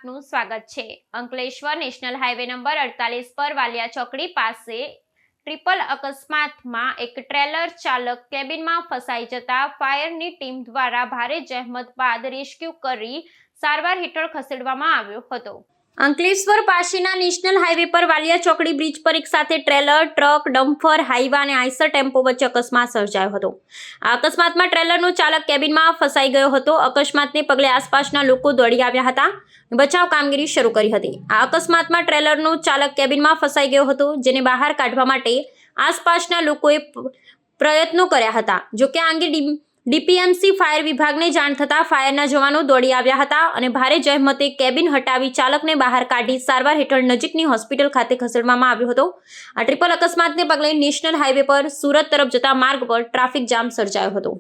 આપનું સ્વાગત છે। અંકલેશ્વર નેશનલ હાઈવે નંબર 48 પર વાલિયા ચોકડી પાસે ટ્રિપલ અકસ્માતમાં એક ટ્રેલર ચાલક કેબિનમાં ફસાઈ જતા ફાયરની ટીમ દ્વારા ભારે જહેમત બાદ રેસ્ક્યુ કરી સારવાર હેઠળ ખસેડવામાં આવ્યો હતો। અંકલેશ્વર પાસેના નેશનલ હાઈવે પર વાલિયા ચોકડી બ્રિજ પર એક સાથે ટ્રેલર, ટ્રક, ડમ્પર, હાઈવા અને આઈસર ટેમ્પો વચ્ચે અકસ્માત સર્જાયો હતો। આ અકસ્માતમાં ટ્રેલરનો ચાલક કેબિનમાં ફસાઈ ગયો હતો। અકસ્માતને પગલે આસપાસના લોકો દોડી આવ્યા હતા અને બચાવ કામગીરી શરૂ કરી હતી। આ અકસ્માતમાં ટ્રેલરનો ચાલક કેબિનમાં ફસાઈ ગયો હતો, જેને બહાર કાઢવા માટે આસપાસના લોકોએ પ્રયત્નો કર્યા હતા। જોકે આ અંગે ડીપીએમસી ફાયર વિભાગને જાણ થતાં ફાયરના જવાનો દોડી આવ્યા હતા અને ભારે જહેમતે કેબિન હટાવી ચાલકને બહાર કાઢી સારવાર હેઠળ નજીકની હોસ્પિટલ ખાતે ખસેડવામાં આવ્યો હતો। આ ટ્રિપલ અકસ્માતને પગલે નેશનલ હાઈવે પર સુરત તરફ જતા માર્ગ પર ટ્રાફિક જામ સર્જાયો હતો।